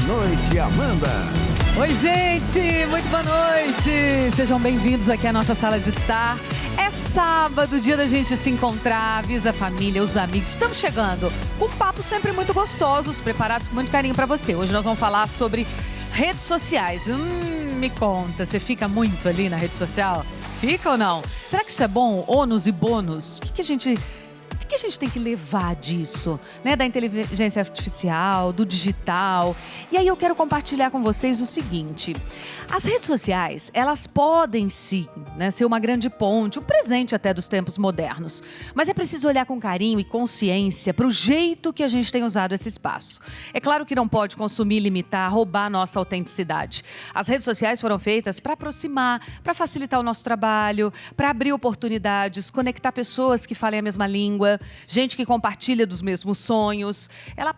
noite, Amanda. Oi, gente, muito boa noite. Sejam bem-vindos aqui à nossa sala de estar. É sábado, dia da gente se encontrar, avisa a família, os amigos. Estamos chegando com papos sempre muito gostosos, preparados com muito carinho para você. Hoje nós vamos falar sobre redes sociais. Me conta, você fica muito ali na rede social? Fica ou não? Será que isso é bom? Ônus e bônus? O que a gente tem que levar disso, né? Da inteligência artificial, do digital. E aí eu quero compartilhar com vocês o seguinte. As redes sociais, elas podem sim, né, ser uma grande ponte, um presente até dos tempos modernos. Mas é preciso olhar com carinho e consciência para o jeito que a gente tem usado esse espaço. É claro que não pode consumir, limitar, roubar a nossa autenticidade. As redes sociais foram feitas para aproximar, para facilitar o nosso trabalho, para abrir oportunidades, conectar pessoas que falem a mesma língua, gente que compartilha dos mesmos sonhos. Elas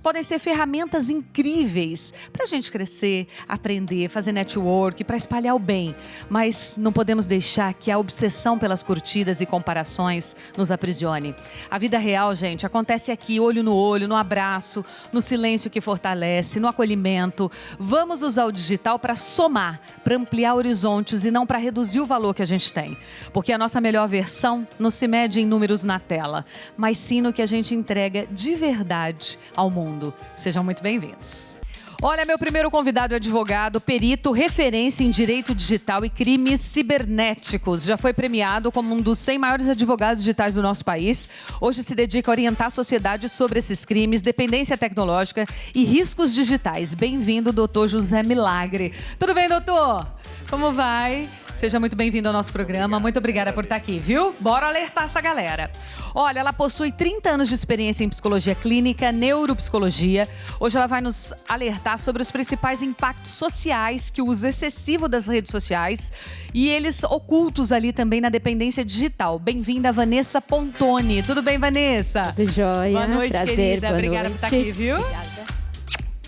podem ser ferramentas incríveis para a gente crescer, aprender, fazer network, para espalhar o bem. Mas não podemos deixar que a obsessão pelas curtidas e comparações nos aprisione. A vida real, gente, acontece aqui, olho no olho, no abraço, no silêncio que fortalece, no acolhimento. Vamos usar o digital para somar, para ampliar horizontes e não para reduzir o valor que a gente tem. Porque a nossa melhor versão não se mede em números na tela, mas sim no que a gente entrega de verdade ao mundo. Sejam muito bem-vindos. Olha, meu primeiro convidado é advogado, perito, referência em direito digital e crimes cibernéticos. Já foi premiado como um dos 100 maiores advogados digitais do nosso país. Hoje se dedica a orientar a sociedade sobre esses crimes, dependência tecnológica e riscos digitais. Bem-vindo, doutor José Milagre. Tudo bem, doutor? Como vai? Seja muito bem-vindo ao nosso programa. Muito obrigada por estar aqui, viu? Bora alertar essa galera. Olha, ela possui 30 anos de experiência em psicologia clínica, neuropsicologia. Hoje ela vai nos alertar sobre os principais impactos sociais que o uso excessivo das redes sociais e eles ocultos ali também na dependência digital. Bem-vinda, Vanessa Pontoni. Tudo bem, Vanessa? Tudo jóia. Boa noite, prazer, querida. boa Obrigada noite. por estar aqui, viu? Obrigada.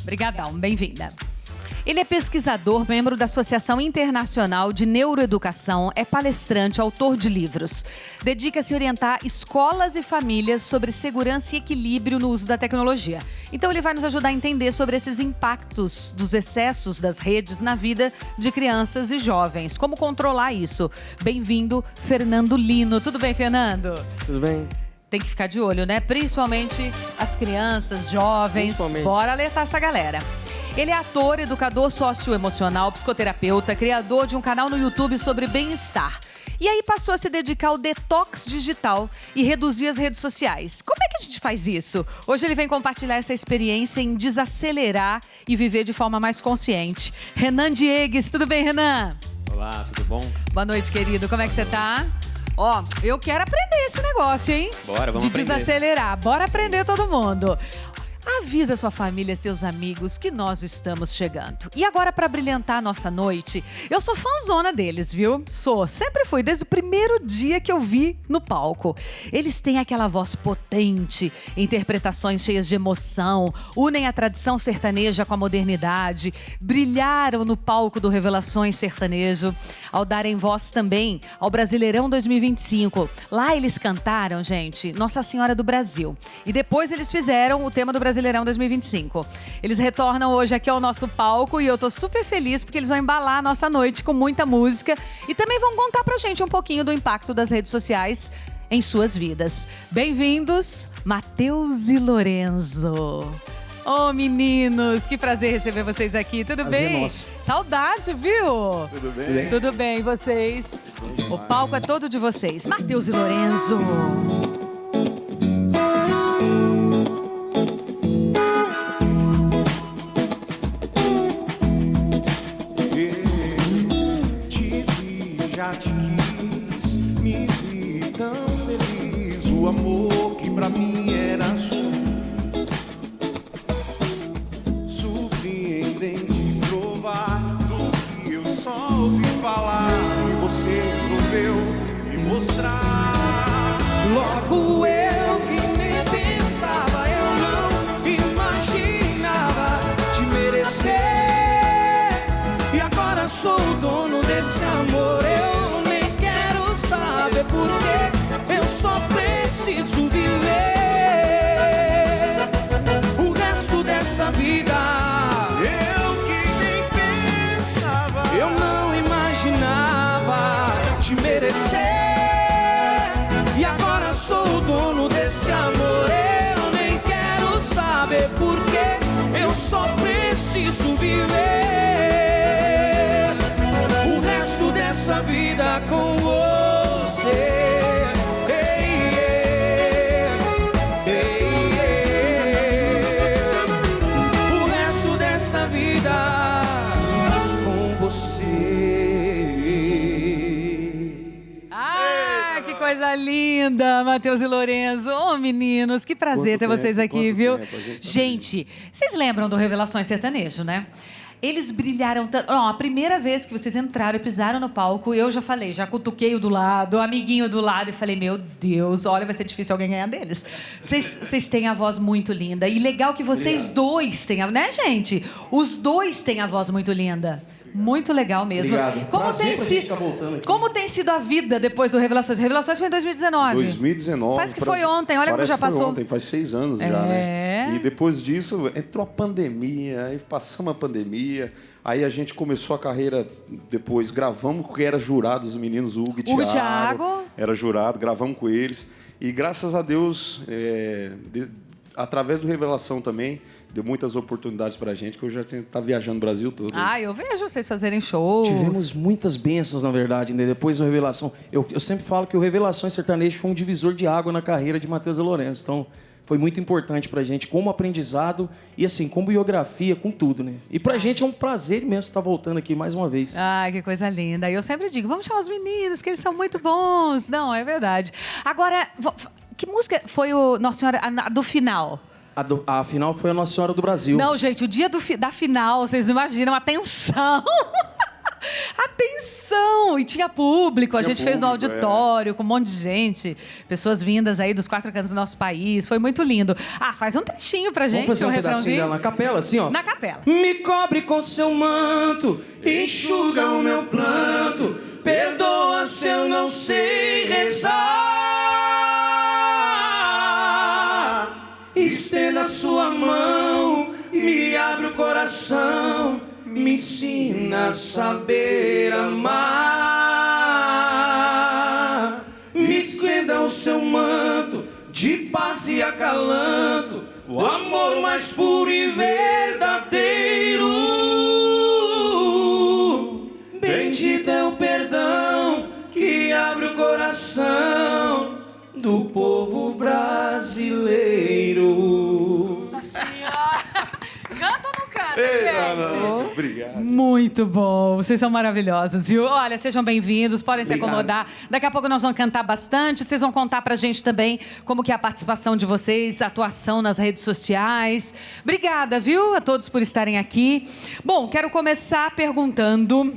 Obrigadão, bem-vinda. Ele é pesquisador, membro da Associação Internacional de Neuroeducação, é palestrante, autor de livros. Dedica-se a orientar escolas e famílias sobre segurança e equilíbrio no uso da tecnologia. Então ele vai nos ajudar a entender sobre esses impactos dos excessos das redes na vida de crianças e jovens. Como controlar isso? Bem-vindo, Fernando Lino. Tudo bem, Fernando? Tudo bem? Tem que ficar de olho, né? Principalmente as crianças, jovens. Bora alertar essa galera. Ele é ator, educador socioemocional, psicoterapeuta, criador de um canal no YouTube sobre bem-estar. E aí passou a se dedicar ao detox digital e reduzir as redes sociais. Como é que a gente faz isso? Hoje ele vem compartilhar essa experiência em desacelerar e viver de forma mais consciente. Renan Diegues, tudo bem, Renan? Olá, tudo bom? Boa noite, querido. Como é que você tá? Ó, eu quero aprender esse negócio, hein? Bora, vamos aprender. De desacelerar. Bora aprender todo mundo. Avisa sua família, seus amigos, que nós estamos chegando. E agora, para brilhantar a nossa noite, eu sou fãzona deles, viu? Sempre fui, desde o primeiro dia que eu vi no palco. Eles têm aquela voz potente, interpretações cheias de emoção, unem a tradição sertaneja com a modernidade, brilharam no palco do Revelações Sertanejo, ao darem voz também ao Brasileirão 2025. Lá eles cantaram, gente, Nossa Senhora do Brasil. E depois eles fizeram o tema do Brasileirão 2025. Eles retornam hoje aqui ao nosso palco e eu tô super feliz porque eles vão embalar a nossa noite com muita música e também vão contar pra gente um pouquinho do impacto das redes sociais em suas vidas. Bem-vindos, Matheus e Lorenzo. Oh, meninos, que prazer receber vocês aqui. Tudo Prazer bem? nosso. Saudade, viu? Tudo bem? Tudo bem, e vocês? O palco é todo de vocês. Matheus e Lorenzo. Já te quis, me vi tão feliz. O amor que pra mim era surpreendente provar do que eu só ouvi falar. E você resolveu me mostrar. Logo eu que nem pensava, eu não imaginava te merecer. E agora sou o dono desse amor. Eu nem quero saber porque eu só preciso viver o resto dessa vida vida. Eu que nem pensava, eu não imaginava te merecer. E agora sou o dono desse amor. Eu nem quero saber porquê, eu só preciso viver o resto dessa vida com você. O resto dessa vida com você. Ah, que coisa linda, Matheus e Lorenzo. Ô, meninos, que prazer ter vocês aqui, viu? Gente, vocês lembram do Revelações Sertanejo, né? Eles brilharam tanto. A primeira vez que vocês entraram e pisaram no palco, eu já falei, já cutuquei o do lado, o amiguinho do lado, e falei, meu Deus, olha, vai ser difícil alguém ganhar deles. Vocês têm a voz muito linda. E legal que vocês dois têm, né, gente? Os dois têm a voz muito linda. Muito legal mesmo. Obrigado. Como tem sido a vida depois do Revelações? Revelações foi em 2019. 2019. Parece que foi ontem, olha como já passou. Ontem, faz 6 anos já, né? E depois disso, entrou a pandemia, aí passamos a pandemia, aí a gente começou a carreira depois, gravamos com quem era jurado, os meninos Hugo e Thiago. Era jurado, gravamos com eles. E graças a Deus, através do Revelação também, deu muitas oportunidades pra gente, que eu já tá viajando o Brasil todo. Ah, eu vejo vocês fazerem shows. Tivemos muitas bênçãos, na verdade, né? Depois do Revelação. Eu sempre falo que o Revelações Sertanejo foi um divisor de água na carreira de Matheus e Lorenzo. Então, foi muito importante pra gente, como aprendizado e, assim, como biografia, com tudo, né? E pra gente é um prazer imenso estar voltando aqui mais uma vez. Ai, que coisa linda. E eu sempre digo, vamos chamar os meninos, que eles são muito bons. Não, é verdade. Agora, que música foi o Nossa Senhora do final? A final foi a Nossa Senhora do Brasil. Não, gente, o dia da final, vocês não imaginam a tensão. A tensão! E tinha público, a gente fez no auditório, com um monte de gente. Pessoas vindas aí dos 4 cantos do nosso país. Foi muito lindo. Ah, faz um trechinho pra gente. Vamos fazer um pedacinho dela na capela, assim, ó. Na capela. Me cobre com seu manto, enxuga o meu pranto, perdoa se eu não sei rezar. Estenda a sua mão, me abre o coração, me ensina a saber amar. Me estenda o seu manto de paz e acalanto, o amor mais puro e verdadeiro. Bendito é o perdão que abre o coração do povo brasileiro. Nossa Senhora! Canta ou não canta, gente? Não. Obrigado. Muito bom. Vocês são maravilhosos, viu? Olha, sejam bem-vindos, podem se acomodar. Daqui a pouco nós vamos cantar bastante. Vocês vão contar pra gente também como que é a participação de vocês, a atuação nas redes sociais. Obrigada, viu, a todos por estarem aqui. Bom, quero começar perguntando,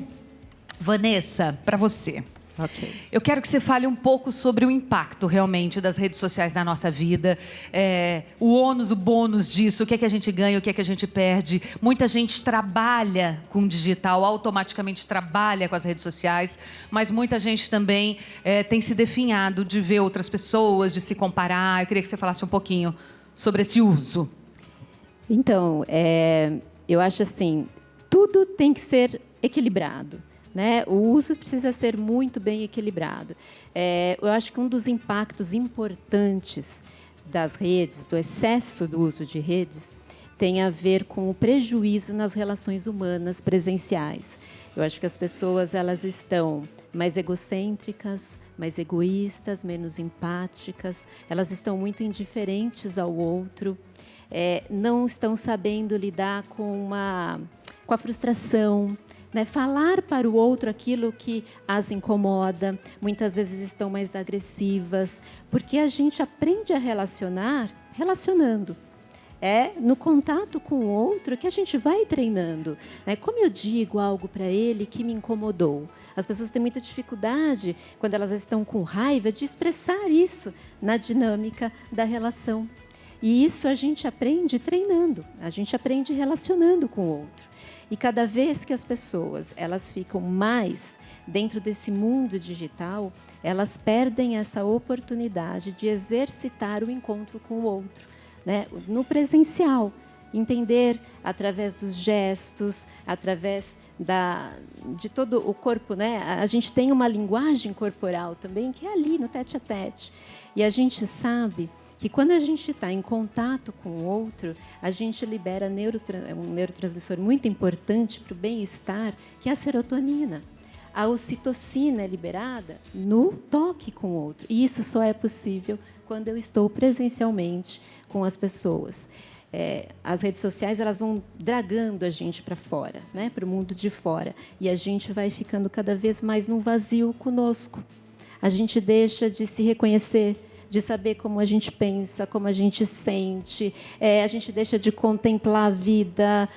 Vanessa, pra você. Okay. Eu quero que você fale um pouco sobre o impacto realmente das redes sociais na nossa vida, o ônus, o bônus disso, o que é que a gente ganha, o que é que a gente perde. Muita gente trabalha com o digital, automaticamente trabalha com as redes sociais, mas muita gente também tem se definhado de ver outras pessoas, de se comparar. Eu queria que você falasse um pouquinho sobre esse uso. Então, eu acho assim, tudo tem que ser equilibrado. Né? O uso precisa ser muito bem equilibrado. Eu acho que um dos impactos importantes das redes, do excesso do uso de redes, tem a ver com o prejuízo nas relações humanas presenciais. Eu acho que as pessoas elas estão mais egocêntricas, mais egoístas, menos empáticas, elas estão muito indiferentes ao outro, não estão sabendo lidar com a frustração, né? Falar para o outro aquilo que as incomoda, muitas vezes estão mais agressivas, porque a gente aprende a relacionar relacionando. É no contato com o outro que a gente vai treinando. Né? Como eu digo algo para ele que me incomodou? As pessoas têm muita dificuldade, quando elas estão com raiva, de expressar isso na dinâmica da relação. E isso a gente aprende treinando, a gente aprende relacionando com o outro. E cada vez que as pessoas elas ficam mais dentro desse mundo digital, elas perdem essa oportunidade de exercitar o encontro com o outro, né? No presencial. entender através dos gestos, através de todo o corpo, né? A gente tem uma linguagem corporal também que é ali no tete-a-tete. E a gente sabe que quando a gente está em contato com o outro, a gente libera um neurotransmissor muito importante para o bem-estar, que é a serotonina. A ocitocina é liberada no toque com o outro. E isso só é possível quando eu estou presencialmente com as pessoas. As redes sociais elas vão dragando a gente para fora, né? Para o mundo de fora. E a gente vai ficando cada vez mais num vazio conosco. A gente deixa de se reconhecer, de saber como a gente pensa, como a gente sente, a gente deixa de contemplar a vida,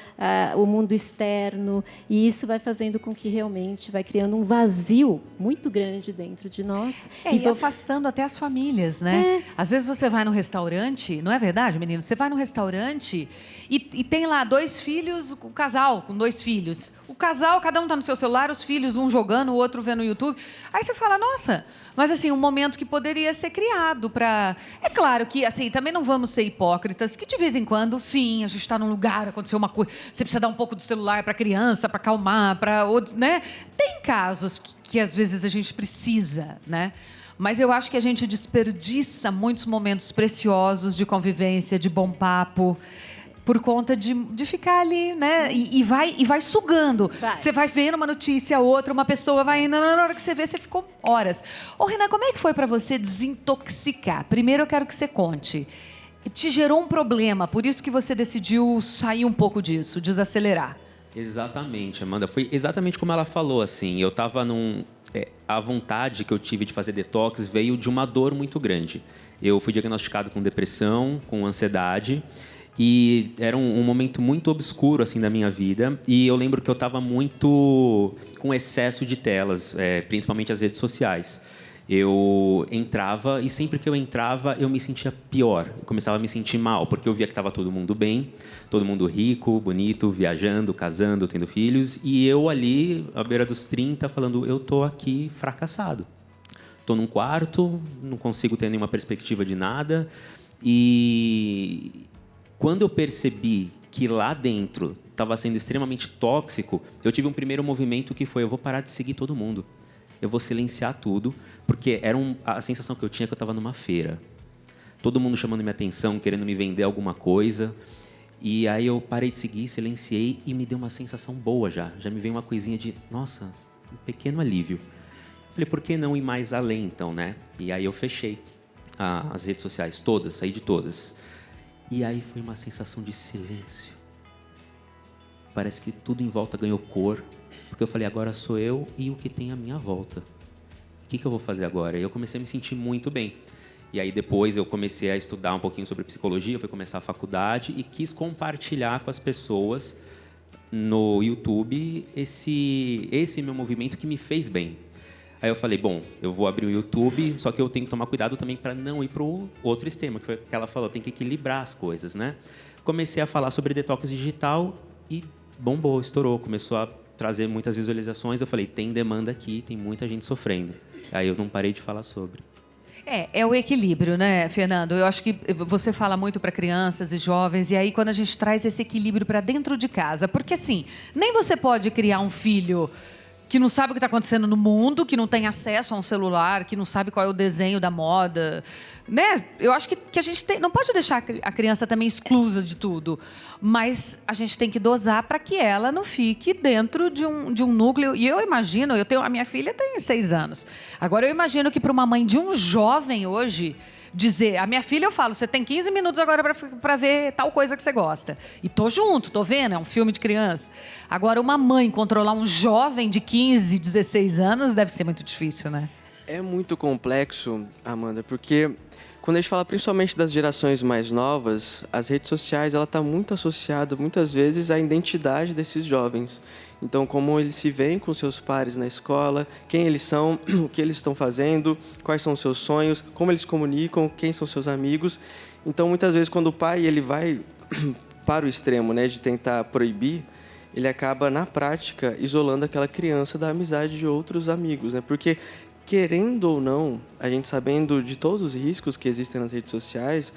o mundo externo, e isso vai fazendo com que realmente vai criando um vazio muito grande dentro de nós. E afastando até as famílias, né? Às vezes você vai no restaurante, não é verdade, menino? Você vai no restaurante e tem lá 2 filhos, o casal com 2 filhos. O casal, cada um está no seu celular, os filhos, um jogando, o outro vendo no YouTube. Aí você fala, nossa, mas assim, um momento que poderia ser criado para... É claro que, assim, também não vamos ser hipócritas, que de vez em quando, sim, a gente está num lugar, aconteceu uma coisa, você precisa dar um pouco do celular para a criança, para acalmar, né? Tem casos que às vezes a gente precisa, né? Mas eu acho que a gente desperdiça muitos momentos preciosos de convivência, de bom papo, por conta de ficar ali, né? E vai sugando. Você vai vendo uma notícia, outra, uma pessoa vai indo, na hora que você vê, você ficou horas. Ô, Renan, como é que foi para você desintoxicar? Primeiro eu quero que você conte. Te gerou um problema, por isso que você decidiu sair um pouco disso, desacelerar. Exatamente, Amanda. Foi exatamente como ela falou, assim. Eu estava a vontade que eu tive de fazer detox veio de uma dor muito grande. Eu fui diagnosticado com depressão, com ansiedade. E era um momento muito obscuro assim da minha vida, e eu lembro que eu estava muito com excesso de telas, principalmente as redes sociais. Eu entrava e sempre que eu entrava eu me sentia pior, eu começava a me sentir mal, porque eu via que estava todo mundo bem, todo mundo rico, bonito, viajando, casando, tendo filhos, e eu ali, à beira dos 30, falando, eu tô aqui fracassado. Tô num quarto, não consigo ter nenhuma perspectiva de nada, e quando eu percebi que lá dentro estava sendo extremamente tóxico, eu tive um primeiro movimento que foi, eu vou parar de seguir todo mundo. Eu vou silenciar tudo, porque era a sensação que eu tinha que eu estava numa feira. Todo mundo chamando minha atenção, querendo me vender alguma coisa. E aí eu parei de seguir, silenciei e me deu uma sensação boa já. Já me veio uma coisinha de, nossa, um pequeno alívio. Falei, por que não ir mais além então, né? E aí eu fechei as redes sociais, todas, saí de todas. E aí foi uma sensação de silêncio. Parece que tudo em volta ganhou cor. Porque eu falei, agora sou eu e o que tem à minha volta. O que eu vou fazer agora? E eu comecei a me sentir muito bem. E aí depois eu comecei a estudar um pouquinho sobre psicologia, fui começar a faculdade e quis compartilhar com as pessoas no YouTube esse meu movimento que me fez bem. Aí eu falei, bom, eu vou abrir o YouTube, só que eu tenho que tomar cuidado também para não ir para o outro extremo, que foi o que ela falou, tem que equilibrar as coisas, né? Comecei a falar sobre detox digital e bombou, estourou, começou a trazer muitas visualizações. Eu falei, tem demanda aqui, tem muita gente sofrendo. Aí eu não parei de falar sobre. É o equilíbrio, né, Fernando? Eu acho que você fala muito para crianças e jovens, e aí quando a gente traz esse equilíbrio para dentro de casa, porque assim, nem você pode criar um filho que não sabe o que está acontecendo no mundo, que não tem acesso a um celular, que não sabe qual é o desenho da moda, né? Eu acho que a gente não pode deixar a criança também exclusa de tudo, mas a gente tem que dosar para que ela não fique dentro de um núcleo. E eu imagino, a minha filha tem 6 anos. Agora eu imagino que para uma mãe de um jovem hoje dizer, a minha filha eu falo, você tem 15 minutos agora para ver tal coisa que você gosta. E tô junto, tô vendo, é um filme de criança. Agora, uma mãe controlar um jovem de 15, 16 anos deve ser muito difícil, né? É muito complexo, Amanda, porque quando a gente fala principalmente das gerações mais novas, as redes sociais ela está muito associada, muitas vezes, à identidade desses jovens. Então, como eles se veem com seus pares na escola, quem eles são, o que eles estão fazendo, quais são os seus sonhos, como eles comunicam, quem são seus amigos. Então, muitas vezes, quando o pai ele vai para o extremo, né, de tentar proibir, ele acaba, na prática, isolando aquela criança da amizade de outros amigos, né? Porque, querendo ou não, a gente sabendo de todos os riscos que existem nas redes sociais,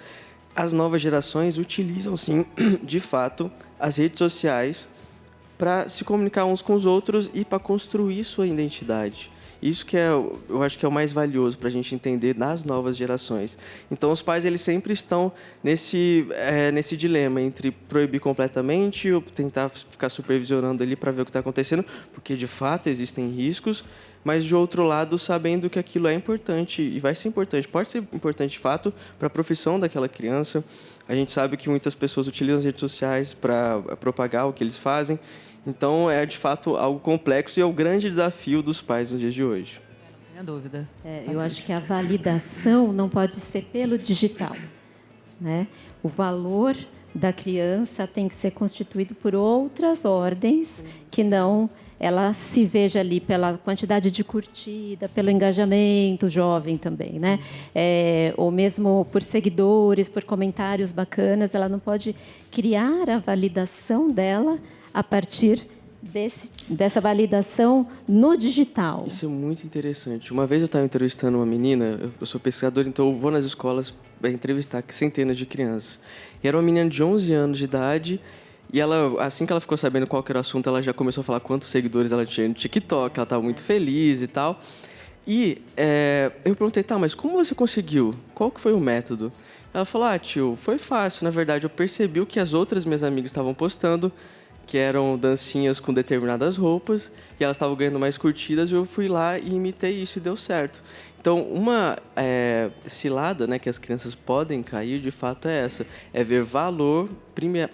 as novas gerações utilizam, sim, de fato, as redes sociais para se comunicar uns com os outros e para construir sua identidade. Isso que eu acho que é o mais valioso para a gente entender nas novas gerações. Então, os pais eles sempre estão nesse dilema entre proibir completamente ou tentar ficar supervisionando ali para ver o que está acontecendo, porque, de fato, existem riscos, mas, de outro lado, sabendo que aquilo é importante e vai ser importante, pode ser importante, de fato, para a profissão daquela criança. A gente sabe que muitas pessoas utilizam as redes sociais para propagar o que eles fazem. Então, é, de fato, algo complexo e é o grande desafio dos pais nos dias de hoje. Não tenha dúvida. Eu acho que a validação não pode ser pelo digital, né? O valor da criança tem que ser constituído por outras ordens que não ela se veja ali pela quantidade de curtida, pelo engajamento jovem também, né? Ou mesmo por seguidores, por comentários bacanas. Ela não pode criar a validação dela a partir dessa validação no digital. Isso é muito interessante. Uma vez eu estava entrevistando uma menina, eu sou pesquisador, então eu vou nas escolas para entrevistar centenas de crianças. E era uma menina de 11 anos de idade, e ela, assim que ela ficou sabendo qual que era o assunto, ela já começou a falar quantos seguidores ela tinha no TikTok, ela estava muito feliz e tal. E eu perguntei, tá, mas como você conseguiu? Qual que foi o método? Ela falou, tio, foi fácil, na verdade, eu percebi o que as outras minhas amigas estavam postando, que eram dancinhas com determinadas roupas, e elas estavam ganhando mais curtidas, e eu fui lá e imitei isso e deu certo. Então, uma cilada, né, que as crianças podem cair, de fato, é essa. É ver valor,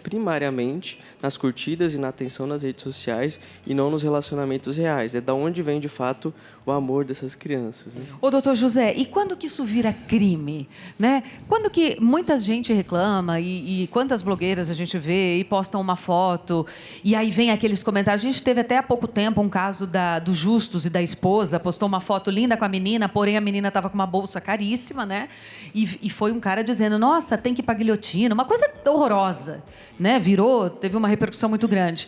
primariamente, nas curtidas e na atenção nas redes sociais, e não nos relacionamentos reais. É da onde vem, de fato, o amor dessas crianças. Né? Ô, doutor José, e quando que isso vira crime? Né? Quando que muita gente reclama, e quantas blogueiras a gente vê, e postam uma foto, e aí vem aqueles comentários. A gente teve até há pouco tempo um caso do Justus e da esposa, postou uma foto linda com a menina, porém a menina estava com uma bolsa caríssima, né? E foi um cara dizendo, nossa, tem que ir para guilhotina, uma coisa horrorosa, né? Teve uma repercussão muito grande.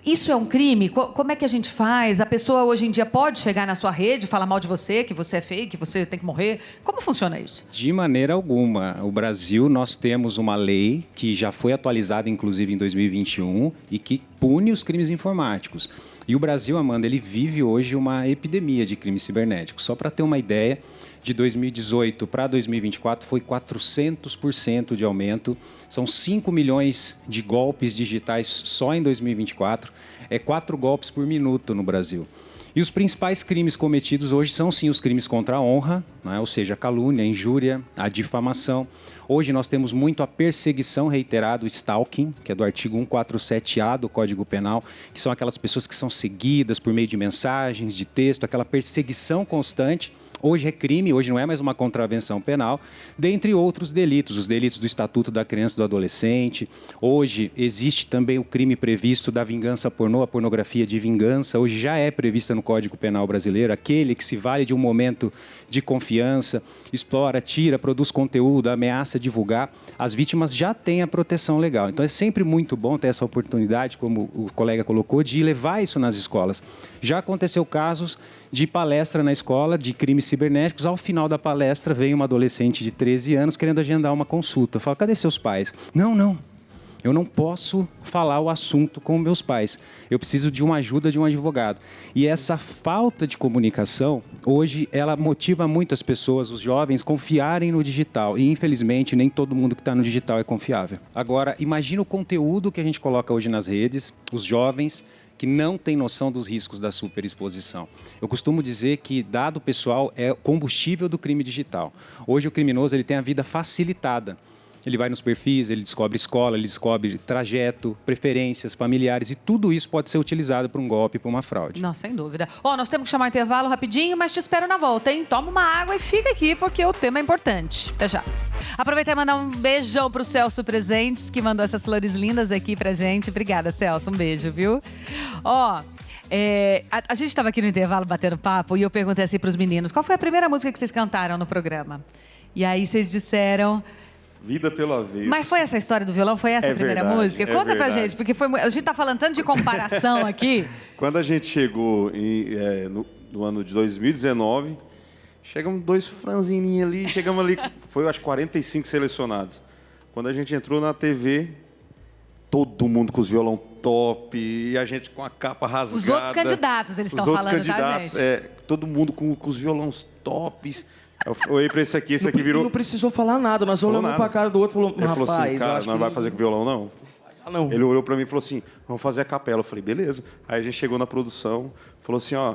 Isso é um crime? Como é que a gente faz? A pessoa hoje em dia pode chegar na sua rede e falar mal de você, que você é feio, que você tem que morrer? Como funciona isso? De maneira alguma. O Brasil, nós temos uma lei que já foi atualizada, inclusive, em 2021 e que pune os crimes informáticos. E o Brasil, Amanda, ele vive hoje uma epidemia de crimes cibernéticos. Só para ter uma ideia, de 2018 para 2024 foi 400% de aumento. São 5 milhões de golpes digitais só em 2024. É 4 golpes por minuto no Brasil. E os principais crimes cometidos hoje são, sim, os crimes contra a honra, né? Ou seja, a calúnia, a injúria, a difamação. Hoje nós temos muito a perseguição reiterada, o stalking, que é do artigo 147A do Código Penal, que são aquelas pessoas que são seguidas por meio de mensagens, de texto, aquela perseguição constante. Hoje é crime, hoje não é mais uma contravenção penal, dentre outros delitos, os delitos do Estatuto da Criança e do Adolescente. Hoje existe também o crime previsto da vingança pornô, a pornografia de vingança. Hoje já é prevista no Código Penal brasileiro, aquele que se vale de um momento de confiança, explora, tira, produz conteúdo, ameaça divulgar. As vítimas já têm a proteção legal. Então é sempre muito bom ter essa oportunidade, como o colega colocou, de levar isso nas escolas. Já aconteceu casos de palestra na escola de crimes cibernéticos. Ao final da palestra, vem uma adolescente de 13 anos querendo agendar uma consulta. Eu falo, cadê seus pais? Não, eu não posso falar o assunto com meus pais. Eu preciso de uma ajuda de um advogado. E essa falta de comunicação, hoje, ela motiva muito as pessoas, os jovens, confiarem no digital. E, infelizmente, nem todo mundo que está no digital é confiável. Agora, imagina o conteúdo que a gente coloca hoje nas redes, os jovens que não têm noção dos riscos da superexposição. Eu costumo dizer que dado pessoal é combustível do crime digital. Hoje o criminoso ele tem a vida facilitada. Ele vai nos perfis, ele descobre escola, ele descobre trajeto, preferências familiares e tudo isso pode ser utilizado para um golpe, para uma fraude. Não, sem dúvida. Nós temos que chamar intervalo rapidinho, mas te espero na volta, hein? Toma uma água e fica aqui porque o tema é importante. Até já. Aproveitar e mandar um beijão pro Celso Presentes, que mandou essas flores lindas aqui pra gente. Obrigada, Celso. Um beijo, viu? A gente estava aqui no intervalo batendo papo e eu perguntei assim pros meninos, qual foi a primeira música que vocês cantaram no programa? E aí vocês disseram... Vida pelo Avesso. Mas foi essa história do violão? Foi essa a primeira música? Conta pra gente, porque a gente tá falando tanto de comparação aqui. Quando a gente chegou no ano de 2019, chegamos 2 franzininhos ali, chegamos ali, foi acho 45 selecionados. Quando a gente entrou na TV, todo mundo com os violão top, e a gente com a capa rasgada. Os outros candidatos, eles estão falando, candidatos, tá, gente? todo mundo com os violões tops. Eu olhei pra esse aqui virou... Não precisou falar nada, nós olhamos pra cara do outro e falou, Ele falou assim, cara, acho não que vai fazer com violão, não? não. Ele olhou pra mim e falou assim, vamos fazer a capela. Eu falei, beleza. Aí a gente chegou na produção, falou assim, ó,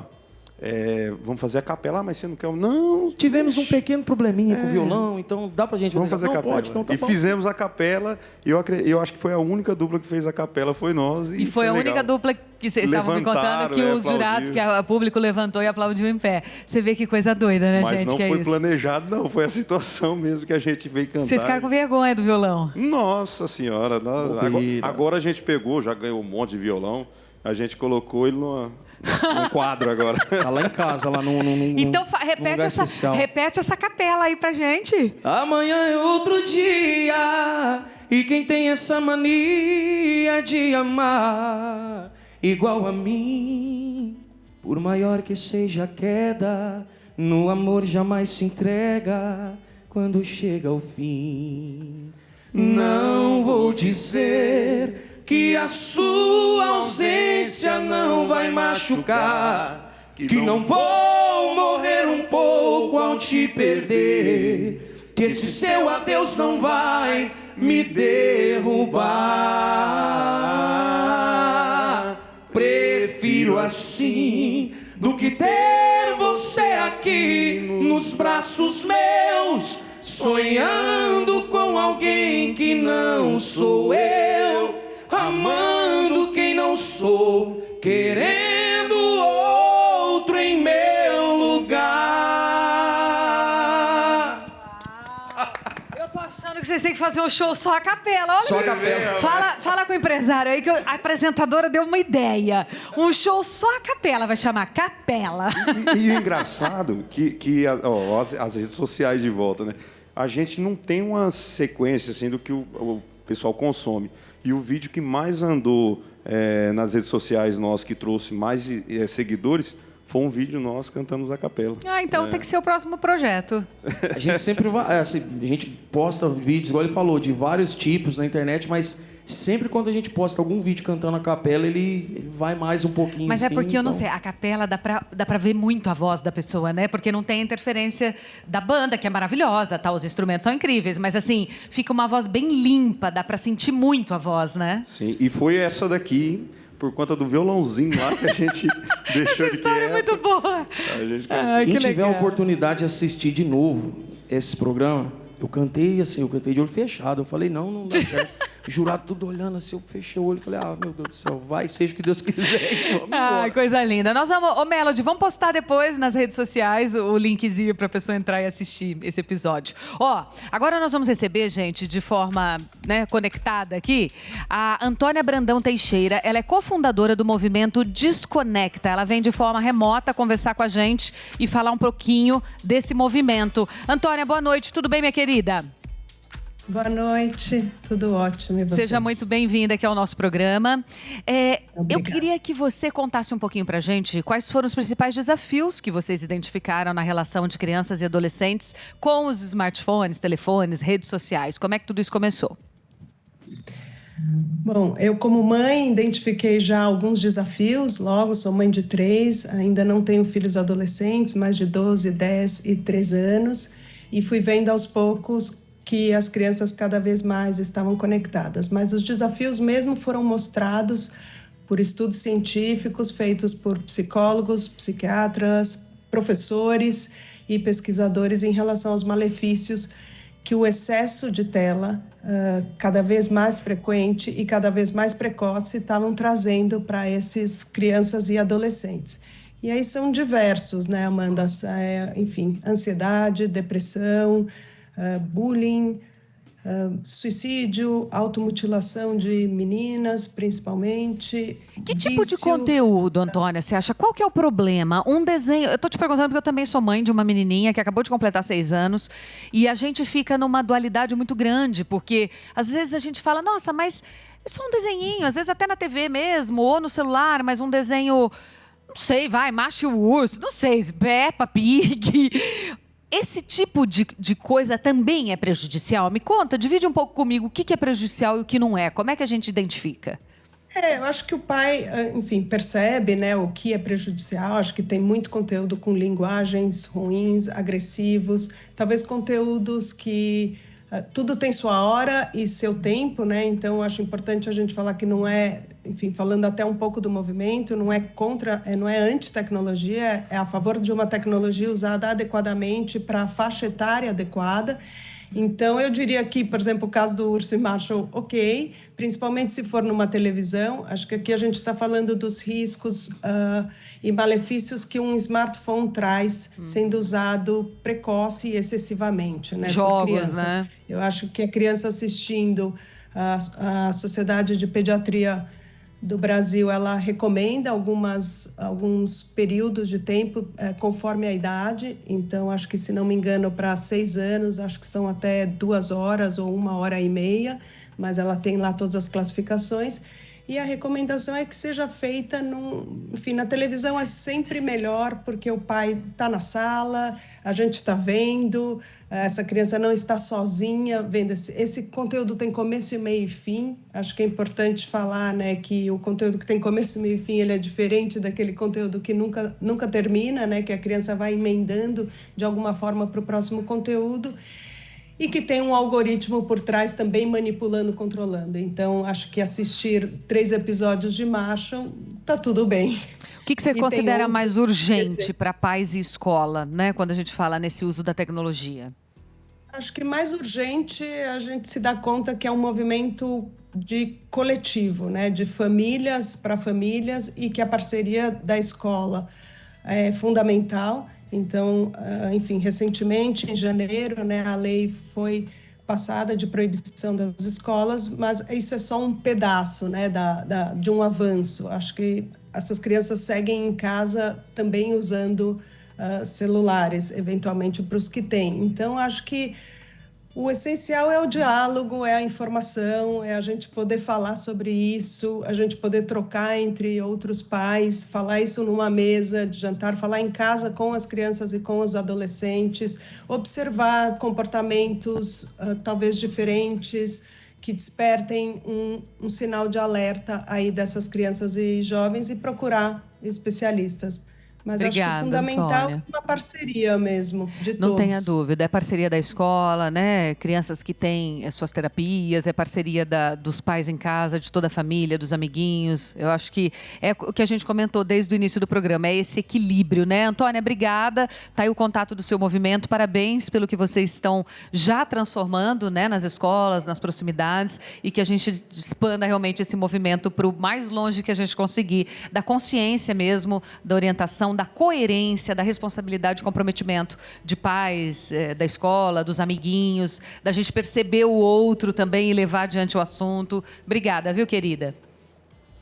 vamos fazer a capela. Ah, mas você não quer? Não. Tivemos um pequeno probleminha com o violão, então dá pra gente... Vamos fazer a capela. Pode, então tá bom. Fizemos a capela, e eu acho que foi a única dupla que fez a capela, foi nós. E foi a legal. única dupla que vocês estavam me contando que os jurados, que o público levantou e aplaudiu em pé. Você vê que coisa doida, né, Mas gente? não que foi é isso. planejado, não. Foi a situação mesmo que a gente veio cantar. Vocês ficaram com vergonha do violão. Nossa Senhora. Agora a gente pegou, já ganhou um monte de violão, a gente colocou ele num quadro agora. Tá lá em casa, lá num Então repete essa capela aí pra gente. Amanhã é outro dia, e quem tem essa mania de amar igual a mim, por maior que seja a queda, no amor jamais se entrega quando chega ao fim. Não vou dizer que a sua ausência não vai machucar, que não vou morrer um pouco ao te perder, que esse seu adeus não vai me derrubar. Prefiro assim do que ter você aqui nos braços meus, sonhando com alguém que não sou eu, amando quem não sou, querendo outro em meu lugar. Eu tô achando que vocês têm que fazer um show só a capela. Olha, Só a capela. Fala com o empresário aí que a apresentadora deu uma ideia. Um show só a capela, vai chamar Capela. E o engraçado que as redes sociais de volta, né? A gente não tem uma sequência assim do que o pessoal consome. E o vídeo que mais andou nas redes sociais nosso, que trouxe mais seguidores, foi um vídeo nosso cantando a capela. Ah, então tem que ser o próximo projeto. A gente sempre vai, assim, a gente posta vídeos, igual ele falou, de vários tipos na internet, mas sempre quando a gente posta algum vídeo cantando a capela, ele vai mais um pouquinho. Mas assim, é porque eu não sei, a capela dá pra ver muito a voz da pessoa, né? Porque não tem interferência da banda, que é maravilhosa, tá? Os instrumentos são incríveis, mas assim, fica uma voz bem limpa, dá pra sentir muito a voz, né? Sim, e foi essa daqui, por conta do violãozinho lá que a gente deixou Essa de história é muito boa. Quem tiver a oportunidade de assistir de novo esse programa, eu cantei de olho fechado. Eu falei, não dá certo. Jurado tudo olhando assim, eu fechei o olho e falei, meu Deus do céu, vai, seja o que Deus quiser. Vamos embora. Coisa linda. Nós vamos, Melody, vamos postar depois nas redes sociais o linkzinho pra pessoa entrar e assistir esse episódio. Agora nós vamos receber, gente, de forma conectada aqui, a Antônia Brandão Teixeira. Ela é cofundadora do movimento Desconecta. Ela vem de forma remota conversar com a gente e falar um pouquinho desse movimento. Antônia, boa noite. Tudo bem, minha querida? Boa noite, tudo ótimo. E vocês? Seja muito bem-vinda aqui ao nosso programa. Eu queria que você contasse um pouquinho pra gente quais foram os principais desafios que vocês identificaram na relação de crianças e adolescentes com os smartphones, telefones, redes sociais. Como é que tudo isso começou? Bom, eu como mãe identifiquei já alguns desafios, logo sou mãe de 3, ainda não tenho filhos adolescentes, mais de 12, 10 e 3 anos, e fui vendo aos poucos que as crianças cada vez mais estavam conectadas. Mas os desafios mesmo foram mostrados por estudos científicos feitos por psicólogos, psiquiatras, professores e pesquisadores em relação aos malefícios que o excesso de tela, cada vez mais frequente e cada vez mais precoce, estavam trazendo para esses crianças e adolescentes. E aí são diversos, né, Amanda? Enfim, ansiedade, depressão, bullying, suicídio, automutilação de meninas, principalmente. Que tipo de conteúdo, Antônia, você acha? Qual que é o problema? Um desenho... Eu tô te perguntando porque eu também sou mãe de uma menininha que acabou de completar 6 anos e a gente fica numa dualidade muito grande, porque às vezes a gente fala, nossa, mas é só um desenhinho, às vezes até na TV mesmo, ou no celular, mas um desenho, não sei, Macho e o Urso, não sei, Peppa Pig... Esse tipo de coisa também é prejudicial? Me conta, divide um pouco comigo o que é prejudicial e o que não é. Como é que a gente identifica? Eu acho que o pai, enfim, percebe, né, o que é prejudicial. Acho que tem muito conteúdo com linguagens ruins, agressivos, talvez conteúdos que tudo tem sua hora e seu tempo, né? Então acho importante a gente falar que não é, enfim, falando até um pouco do movimento, não é contra, não é anti-tecnologia, é a favor de uma tecnologia usada adequadamente para a faixa etária adequada. Então, eu diria que, por exemplo, o caso do Urso e Marshall, ok, principalmente se for numa televisão. Acho que aqui a gente está falando dos riscos e malefícios que um smartphone traz sendo usado precoce e excessivamente, né, jogos, por crianças. Né? Eu acho que a criança assistindo a Sociedade de Pediatria do Brasil, ela recomenda alguns períodos de tempo conforme a idade. Então, acho que, se não me engano, para 6 anos, acho que são até 2 horas ou 1h30, mas ela tem lá todas as classificações. E a recomendação é que seja feita enfim, na televisão é sempre melhor, porque o pai está na sala, a gente está vendo, essa criança não está sozinha vendo. Esse conteúdo tem começo, e meio e fim. Acho que é importante falar, né, que o conteúdo que tem começo, meio e fim, ele é diferente daquele conteúdo que nunca termina, né, que a criança vai emendando de alguma forma para o próximo conteúdo. E que tem um algoritmo por trás também manipulando, controlando. Então, acho que assistir 3 episódios de Marshall, tá tudo bem. O que você considera mais urgente para pais e escola, né, quando a gente fala nesse uso da tecnologia? Acho que mais urgente a gente se dá conta que é um movimento de coletivo, né, de famílias para famílias, e que a parceria da escola é fundamental. Então, enfim, recentemente, em janeiro, né, a lei foi passada de proibição das escolas, mas isso é só um pedaço, né, de um avanço. Acho que essas crianças seguem em casa também usando celulares, eventualmente para os que têm. Então, acho que o essencial é o diálogo, é a informação, é a gente poder falar sobre isso, a gente poder trocar entre outros pais, falar isso numa mesa de jantar, falar em casa com as crianças e com os adolescentes, observar comportamentos talvez diferentes, que despertem um sinal de alerta aí dessas crianças e jovens, e procurar especialistas. Mas obrigada, acho que fundamental Antônia. é uma parceria mesmo, de Não todos. tenha dúvida, é parceria da escola, né? Crianças que têm as suas terapias, é parceria dos pais em casa, de toda a família, dos amiguinhos. Eu acho que é o que a gente comentou desde o início do programa, é esse equilíbrio, né? Antônia, obrigada. Tá aí o contato do seu movimento, parabéns pelo que vocês estão já transformando, né, nas escolas, nas proximidades, e que a gente expanda realmente esse movimento para o mais longe que a gente conseguir, da consciência mesmo, da orientação, da coerência, da responsabilidade e comprometimento de pais, da escola, dos amiguinhos, da gente perceber o outro também e levar adiante o assunto. Obrigada, viu, querida?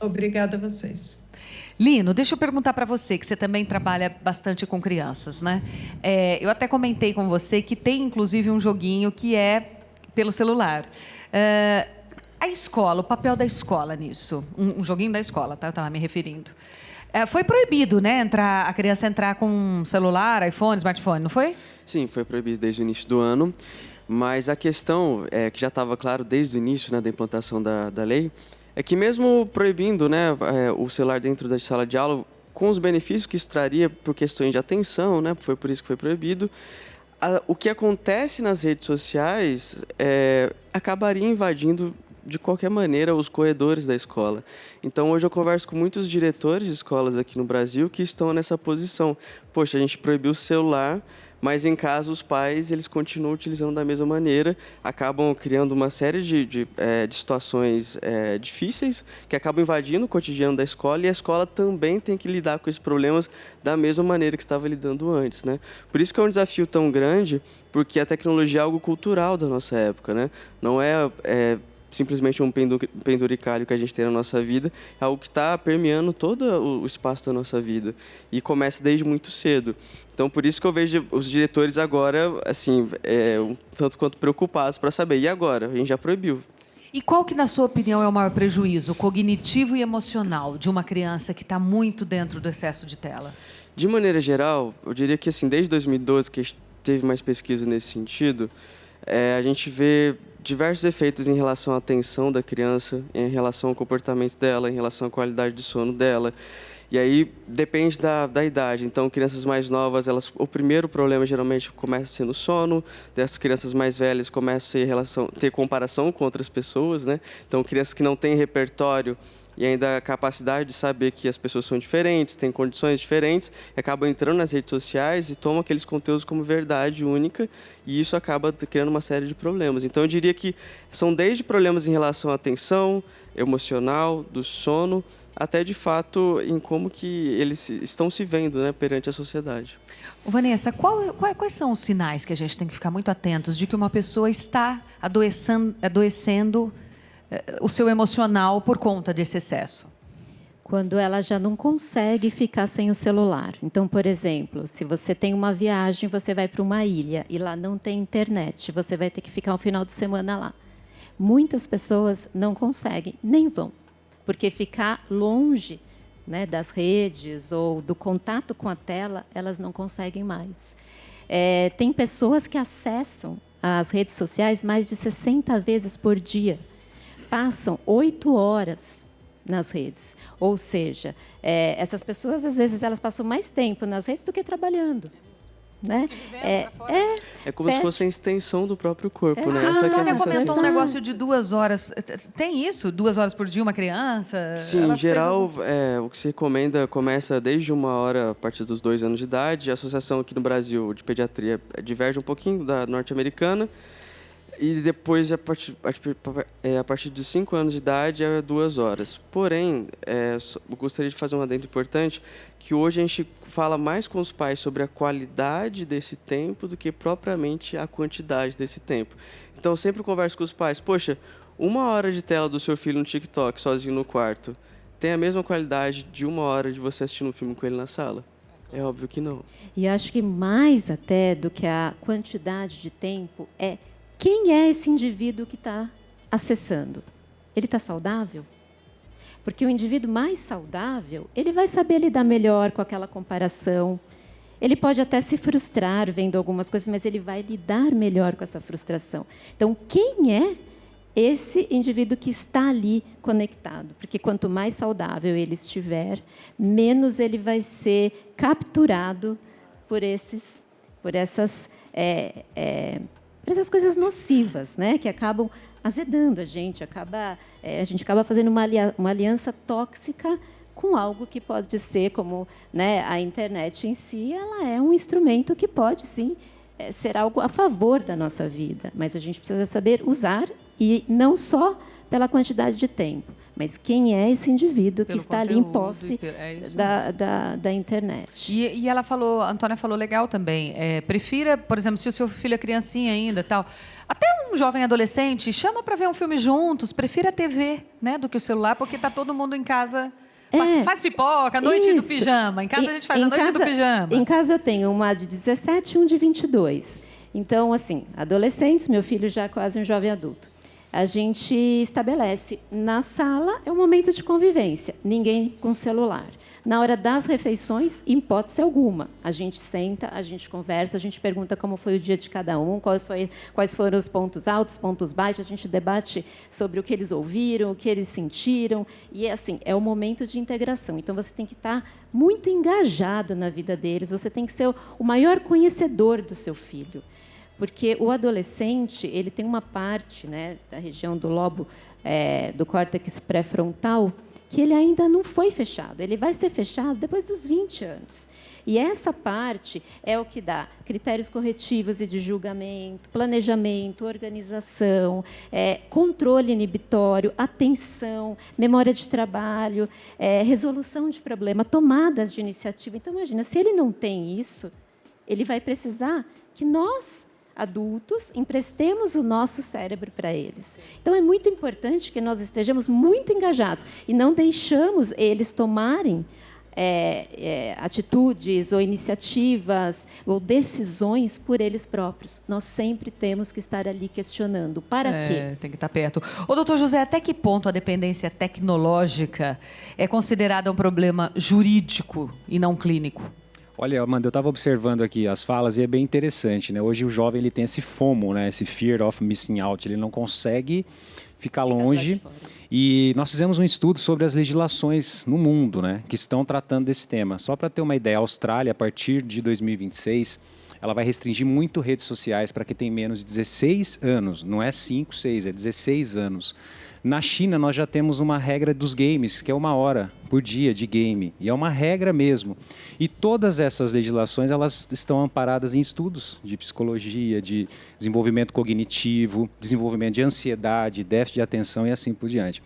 Obrigada a vocês. Lino, deixa eu perguntar para você, que você também trabalha bastante com crianças, né? Eu até comentei com você que tem, inclusive, um joguinho que é pelo celular. A escola, o papel da escola nisso. Um joguinho da escola, tá? Eu estava me referindo. Foi proibido, né, a criança entrar com um celular, iPhone, smartphone, não foi? Sim, foi proibido desde o início do ano, mas a questão, que já estava claro desde o início, né, da implantação da lei, é que mesmo proibindo, né, o celular dentro da sala de aula, com os benefícios que isso traria por questões de atenção, né, foi por isso que foi proibido, o que acontece nas redes sociais acabaria invadindo de qualquer maneira os corredores da escola. Então, hoje eu converso com muitos diretores de escolas aqui no Brasil que estão nessa posição. Poxa, a gente proibiu o celular, mas em casa os pais eles continuam utilizando da mesma maneira, acabam criando uma série de situações difíceis que acabam invadindo o cotidiano da escola, e a escola também tem que lidar com esses problemas da mesma maneira que estava lidando antes, né? Por isso que é um desafio tão grande, porque a tecnologia é algo cultural da nossa época, né? Não é simplesmente um penduricalho que a gente tem na nossa vida, é algo que está permeando todo o espaço da nossa vida e começa desde muito cedo. Então, por isso que eu vejo os diretores agora, assim, um tanto quanto preocupados para saber, e agora? A gente já proibiu. E qual que, na sua opinião, é o maior prejuízo cognitivo e emocional de uma criança que está muito dentro do excesso de tela? De maneira geral, eu diria que, assim, desde 2012, que teve mais pesquisa nesse sentido, a gente vê diversos efeitos em relação à atenção da criança, em relação ao comportamento dela, em relação à qualidade de sono dela. E aí depende da idade. Então, crianças mais novas, o primeiro problema geralmente começa sendo o sono. Dessas crianças mais velhas começa a ter comparação com outras pessoas, né? Então, crianças que não têm repertório e ainda a capacidade de saber que as pessoas são diferentes, têm condições diferentes, acabam entrando nas redes sociais e tomam aqueles conteúdos como verdade única, e isso acaba criando uma série de problemas. Então, eu diria que são desde problemas em relação à atenção emocional, do sono, até, de fato, em como que eles estão se vendo, né, perante a sociedade. Vanessa, quais são os sinais que a gente tem que ficar muito atentos de que uma pessoa está adoecendo o seu emocional por conta desse excesso? Quando ela já não consegue ficar sem o celular. Então, por exemplo, se você tem uma viagem, você vai para uma ilha e lá não tem internet, você vai ter que ficar um final de semana lá. Muitas pessoas não conseguem, nem vão, porque ficar longe, né, das redes ou do contato com a tela, elas não conseguem mais. Tem pessoas que acessam as redes sociais mais de 60 vezes por dia. Passam 8 horas nas redes. Ou seja, essas pessoas, às vezes, elas passam mais tempo nas redes do que trabalhando. Né? É como se fosse a extensão do próprio corpo, né? A Essa que é a Antônia comentou sensação. um negócio de 2 horas. Tem isso? 2 horas por dia uma criança? Sim, Ela em geral, fez o que se recomenda começa desde 1 hora a partir dos 2 anos de idade. A associação aqui no Brasil de pediatria diverge um pouquinho da norte-americana. E depois, a partir de 5 anos de idade, é 2 horas. Porém, eu gostaria de fazer um adendo importante, que hoje a gente fala mais com os pais sobre a qualidade desse tempo do que propriamente a quantidade desse tempo. Então, eu sempre converso com os pais, poxa, 1 hora de tela do seu filho no TikTok, sozinho no quarto, tem a mesma qualidade de 1 hora de você assistindo um filme com ele na sala? É óbvio que não. E acho que mais até do que a quantidade de tempo quem é esse indivíduo que está acessando? Ele está saudável? Porque o indivíduo mais saudável, ele vai saber lidar melhor com aquela comparação. Ele pode até se frustrar vendo algumas coisas, mas ele vai lidar melhor com essa frustração. Então, quem é esse indivíduo que está ali conectado? Porque quanto mais saudável ele estiver, menos ele vai ser capturado por essas coisas nocivas, né, que acabam azedando a gente acaba fazendo uma aliança tóxica com algo que pode ser, como, né, a internet em si, ela é um instrumento que pode, sim, ser algo a favor da nossa vida, mas a gente precisa saber usar, e não só pela quantidade de tempo, mas quem é esse indivíduo que está ali em posse da internet. E ela falou, a Antônia falou legal também, prefira, por exemplo, se o seu filho é criancinha ainda, tal, até um jovem adolescente, chama para ver um filme juntos, prefira a TV, né, do que o celular, porque está todo mundo em casa, faz pipoca, a noite do pijama, em casa a gente faz a noite do pijama. Em casa eu tenho uma de 17 e um de 22. Então, assim, adolescentes, meu filho já é quase um jovem adulto. A gente estabelece, na sala é um momento de convivência, ninguém com celular. Na hora das refeições, em hipótese alguma, a gente senta, a gente conversa, a gente pergunta como foi o dia de cada um, quais foram os pontos altos, pontos baixos, a gente debate sobre o que eles ouviram, o que eles sentiram, e assim, é o momento de integração. Então, você tem que estar muito engajado na vida deles, você tem que ser o maior conhecedor do seu filho. Porque o adolescente, ele tem uma parte, né, da região do lobo, do córtex pré-frontal, que ele ainda não foi fechado. Ele vai ser fechado depois dos 20 anos. E essa parte é o que dá critérios corretivos e de julgamento, planejamento, organização, controle inibitório, atenção, memória de trabalho, resolução de problema, tomadas de iniciativa. Então, imagina, se ele não tem isso, ele vai precisar que nós, adultos, emprestemos o nosso cérebro para eles. Então, é muito importante que nós estejamos muito engajados e não deixamos eles tomarem atitudes ou iniciativas ou decisões por eles próprios. Nós sempre temos que estar ali questionando. Para quê? Tem que estar perto. Ô, doutor José, até que ponto a dependência tecnológica é considerada um problema jurídico e não clínico? Olha, Amanda, eu estava observando aqui as falas e é bem interessante, né? Hoje o jovem ele tem esse FOMO, né? Esse Fear of Missing Out. Ele não consegue ficar longe. E nós fizemos um estudo sobre as legislações no mundo, né? Que estão tratando desse tema. Só para ter uma ideia, a Austrália, a partir de 2026, ela vai restringir muito redes sociais para quem tem menos de 16 anos. Não é 5, 6, é 16 anos. Na China, nós já temos uma regra dos games, que é 1 hora por dia de game. E é uma regra mesmo. E todas essas legislações, elas estão amparadas em estudos de psicologia, de desenvolvimento cognitivo, desenvolvimento de ansiedade, déficit de atenção e assim por diante.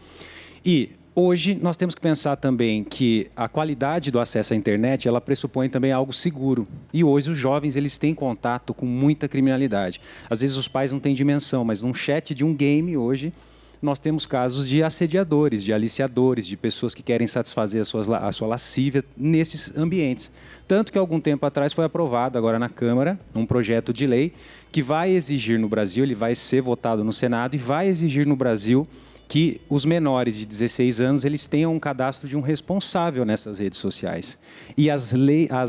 E hoje, nós temos que pensar também que a qualidade do acesso à internet, ela pressupõe também algo seguro. E hoje, os jovens, eles têm contato com muita criminalidade. Às vezes, os pais não têm dimensão, mas num chat de um game hoje, nós temos casos de assediadores, de aliciadores, de pessoas que querem satisfazer a sua lascívia nesses ambientes. Tanto que, algum tempo atrás, foi aprovado agora na Câmara um projeto de lei que vai exigir no Brasil, ele vai ser votado no Senado e vai exigir no Brasil que os menores de 16 anos eles tenham um cadastro de um responsável nessas redes sociais. E as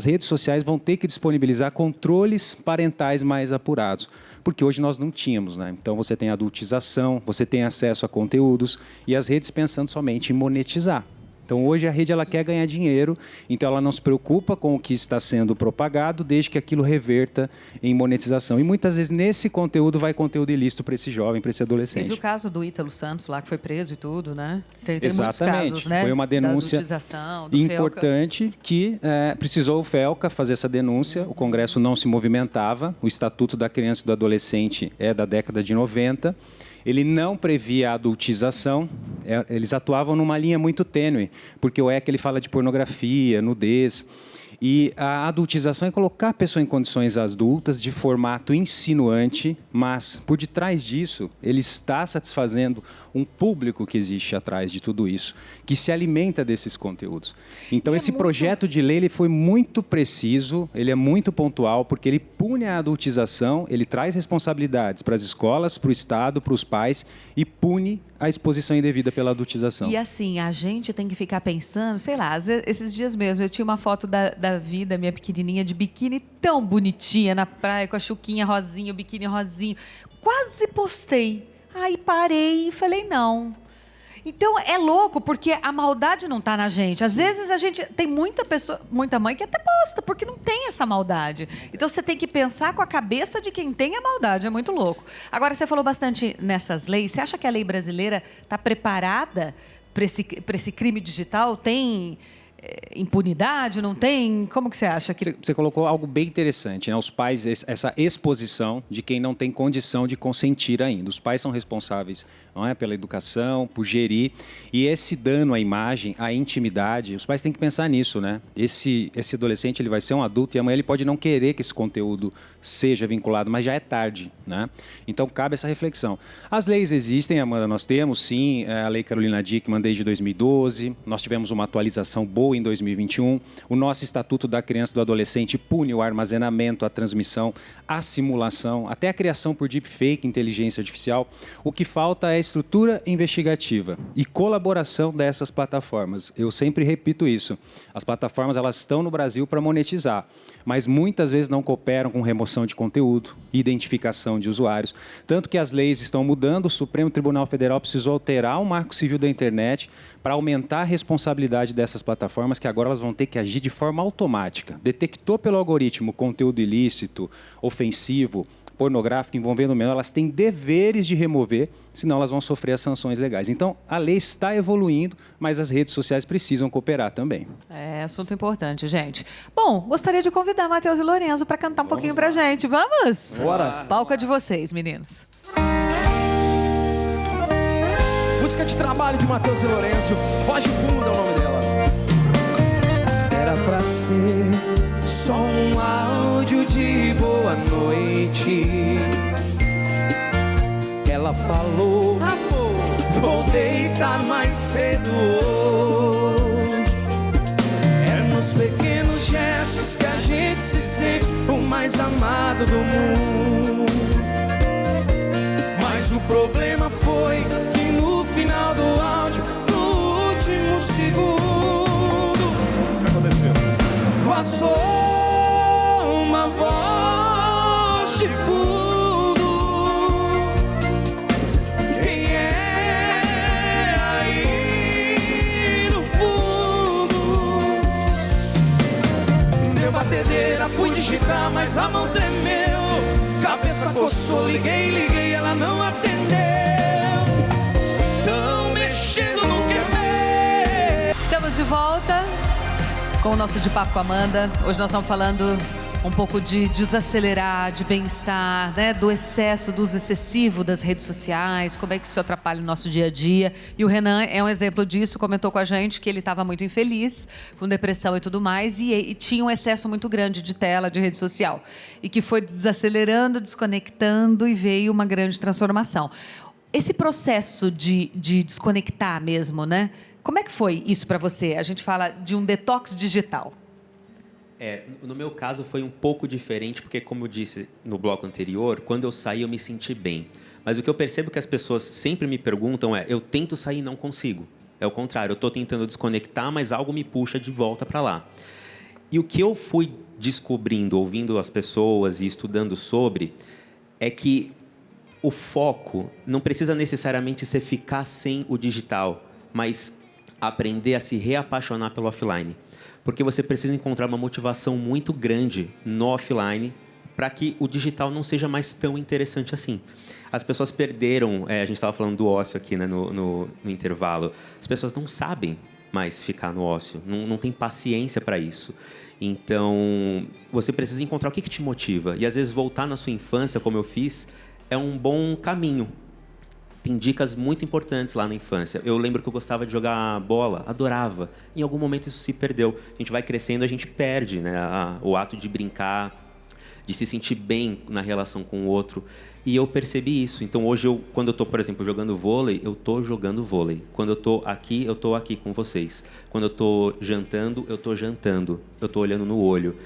redes sociais vão ter que disponibilizar controles parentais mais apurados, porque hoje nós não tínhamos, né? Então você tem adultização, você tem acesso a conteúdos e as redes pensando somente em monetizar. Então hoje a rede ela quer ganhar dinheiro, então ela não se preocupa com o que está sendo propagado, desde que aquilo reverta em monetização. E muitas vezes nesse conteúdo vai conteúdo ilícito para esse jovem, para esse adolescente. Teve o caso do Ítalo Santos lá, que foi preso e tudo, né? Tem Exatamente. Muitos casos, né? Foi uma denúncia do importante que precisou o FELCA fazer essa denúncia. O Congresso não se movimentava. O Estatuto da Criança e do Adolescente é da década de 90. Ele não previa a adultização, eles atuavam numa linha muito tênue, porque o ECA ele fala de pornografia, nudez, e a adultização é colocar a pessoa em condições adultas de formato insinuante, mas por detrás disso ele está satisfazendo um público que existe atrás de tudo isso, que se alimenta desses conteúdos. Então esse projeto de lei ele foi muito preciso, ele é muito pontual, porque ele pune a adultização, ele traz responsabilidades para as escolas, para o Estado, para os pais e pune a exposição indevida pela adultização. E assim, a gente tem que ficar pensando, sei lá, esses dias mesmo, eu tinha uma foto da Vida, minha pequenininha, de biquíni tão bonitinha na praia, com a chuquinha rosinha, o biquíni rosinho. Quase postei. Aí parei e falei, não. Então, é louco, porque a maldade não está na gente. Às vezes, a gente tem muita mãe que até posta, porque não tem essa maldade. Então, você tem que pensar com a cabeça de quem tem a maldade. É muito louco. Agora, você falou bastante nessas leis. Você acha que a lei brasileira está preparada para esse crime digital? Tem impunidade, não tem? Como que você acha que... Você colocou algo bem interessante, né? Os pais, essa exposição de quem não tem condição de consentir ainda. Os pais são responsáveis, não é, pela educação, por gerir. E esse dano à imagem, à intimidade, os pais têm que pensar nisso, né? Esse adolescente ele vai ser um adulto e amanhã ele pode não querer que esse conteúdo seja vinculado, mas já é tarde, né? Então cabe essa reflexão. As leis existem, Amanda, nós temos sim, a Lei Carolina Dickmann desde 2012, nós tivemos uma atualização boa em 2021, o nosso Estatuto da Criança e do Adolescente pune o armazenamento, a transmissão, a simulação, até a criação por deepfake, inteligência artificial. O que falta é estrutura investigativa e colaboração dessas plataformas. Eu sempre repito isso, as plataformas elas estão no Brasil para monetizar, mas muitas vezes não cooperam com remoção de conteúdo, identificação de usuários, tanto que as leis estão mudando, o Supremo Tribunal Federal precisou alterar o Marco Civil da Internet para aumentar a responsabilidade dessas plataformas, que agora elas vão ter que agir de forma automática. Detectou pelo algoritmo conteúdo ilícito, ofensivo, pornográfico, envolvendo menor, elas têm deveres de remover, senão elas vão sofrer as sanções legais. Então, a lei está evoluindo, mas as redes sociais precisam cooperar também. É assunto importante, gente. Bom, gostaria de convidar Matheus e Lorenzo para cantar um pouquinho pra gente. Vamos? Bora! Palco é de vocês, meninos. Música de trabalho de Matheus e Lorenzo. Foge Bunda é o nome dela. Era pra ser só um áudio de boa noite. Ela falou, amor, vou deitar mais cedo hoje. É nos pequenos gestos que a gente se sente o mais amado do mundo. Mas o problema foi que no final do áudio, no último segundo, o que aconteceu? Vazou batedeira, fui digitar, mas a mão tremeu. Cabeça coçou, liguei, ela não atendeu. Tão mexendo no que vê. Estamos de volta com o nosso De Papo com a Amanda. Hoje nós estamos falando um pouco de desacelerar, de bem-estar, né? Do excesso, do uso excessivo das redes sociais, como é que isso atrapalha o nosso dia a dia. E o Renan é um exemplo disso, comentou com a gente que ele estava muito infeliz, com depressão e tudo mais, e tinha um excesso muito grande de tela, de rede social. E que foi desacelerando, desconectando e veio uma grande transformação. Esse processo de desconectar mesmo, né? Como é que foi isso para você? A gente fala de um detox digital. No meu caso foi um pouco diferente, porque como eu disse no bloco anterior, quando eu saí eu me senti bem. Mas o que eu percebo que as pessoas sempre me perguntam eu tento sair e não consigo. É o contrário, eu estou tentando desconectar, mas algo me puxa de volta para lá. E o que eu fui descobrindo, ouvindo as pessoas e estudando sobre, é que o foco não precisa necessariamente ser ficar sem o digital, mas aprender a se reapaixonar pelo offline. Porque você precisa encontrar uma motivação muito grande no offline para que o digital não seja mais tão interessante assim. As pessoas perderam, a gente estava falando do ócio aqui, né, no intervalo, as pessoas não sabem mais ficar no ócio, não tem paciência para isso. Então, você precisa encontrar o que te motiva. E, às vezes, voltar na sua infância, como eu fiz, é um bom caminho. Tem dicas muito importantes lá na infância. Eu lembro que eu gostava de jogar bola, adorava. Em algum momento isso se perdeu. A gente vai crescendo, a gente perde, né? O ato de brincar, de se sentir bem na relação com o outro. E eu percebi isso. Então hoje, quando eu estou, por exemplo, jogando vôlei, eu estou jogando vôlei. Quando eu estou aqui com vocês. Quando eu estou jantando, eu estou jantando. Eu estou olhando no olho.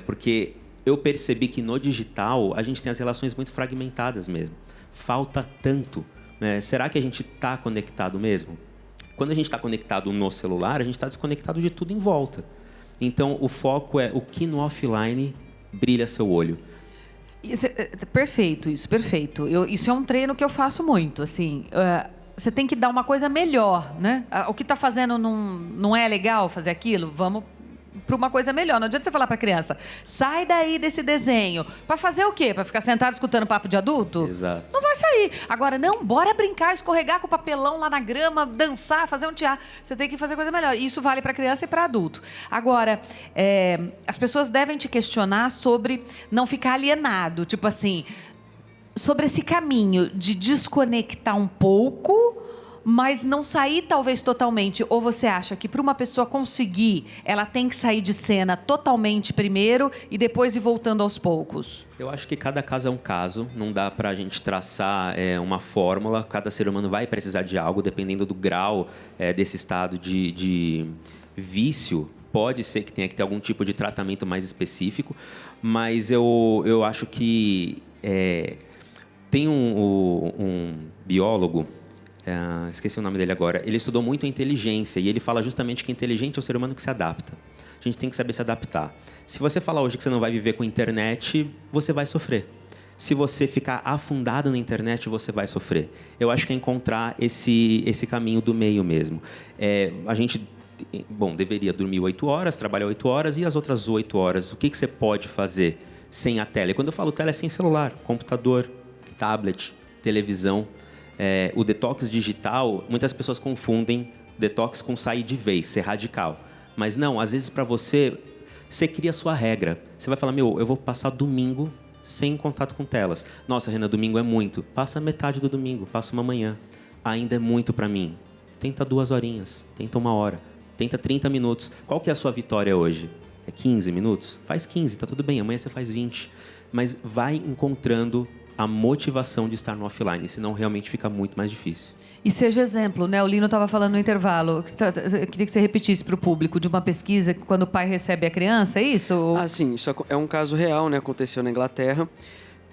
Porque eu percebi que no digital a gente tem as relações muito fragmentadas mesmo. Falta tanto. Será que a gente está conectado mesmo? Quando a gente está conectado no celular, a gente está desconectado de tudo em volta. Então, o foco é o que no offline brilha seu olho. Perfeito, isso, perfeito. Isso é um treino que eu faço muito, assim. Você tem que dar uma coisa melhor, né? O que está fazendo não é legal fazer aquilo? Vamos para uma coisa melhor. Não adianta você falar para a criança, sai daí desse desenho. Para fazer o quê? Para ficar sentado escutando papo de adulto? Exato. Não vai sair. Agora, não, bora brincar, escorregar com o papelão lá na grama, dançar, fazer um teatro. Você tem que fazer coisa melhor. Isso vale para criança e para adulto. Agora, as pessoas devem te questionar sobre não ficar alienado. Tipo assim, sobre esse caminho de desconectar um pouco, mas não sair talvez totalmente. Ou você acha que para uma pessoa conseguir, ela tem que sair de cena totalmente primeiro e depois ir voltando aos poucos? Eu acho que cada caso é um caso. Não dá para a gente traçar uma fórmula. Cada ser humano vai precisar de algo, dependendo do grau desse estado de vício. Pode ser que tenha que ter algum tipo de tratamento mais específico, mas eu acho que tem um biólogo, esqueci o nome dele agora, ele estudou muito a inteligência e ele fala justamente que inteligente é o ser humano que se adapta. A gente tem que saber se adaptar. Se você falar hoje que você não vai viver com internet, você vai sofrer. Se você ficar afundado na internet, você vai sofrer. Eu acho que é encontrar esse caminho do meio mesmo. A gente deveria dormir 8 horas, trabalhar 8 horas e as outras 8 horas. O que você pode fazer sem a tela? E quando eu falo tela, é sem celular, computador, tablet, televisão. O detox digital, muitas pessoas confundem detox com sair de vez, ser radical. Mas não, às vezes para você cria a sua regra. Você vai falar, eu vou passar domingo sem contato com telas. Nossa, Renan, domingo é muito. Passa metade do domingo, passa uma manhã. Ainda é muito para mim. Tenta 2 horinhas, tenta 1 hora, tenta 30 minutos. Qual que é a sua vitória hoje? É 15 minutos? Faz 15, tá tudo bem, amanhã você faz 20. Mas vai encontrando a motivação de estar no offline, senão realmente fica muito mais difícil. E seja exemplo, né? O Lino estava falando no intervalo, eu queria que você repetisse para o público, de uma pesquisa que quando o pai recebe a criança, é isso? Sim, isso é um caso real, né? Aconteceu na Inglaterra,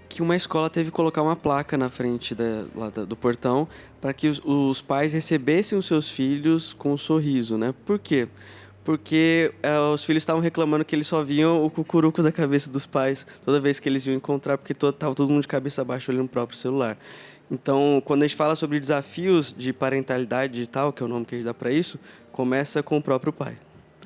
que uma escola teve que colocar uma placa na frente do portão para que os pais recebessem os seus filhos com um sorriso, né? Por quê? Porque os filhos estavam reclamando que eles só viam o cucuruco da cabeça dos pais toda vez que eles iam encontrar, porque estava todo mundo de cabeça baixa olhando no próprio celular. Então, quando a gente fala sobre desafios de parentalidade digital, que é o nome que a gente dá para isso, começa com o próprio pai.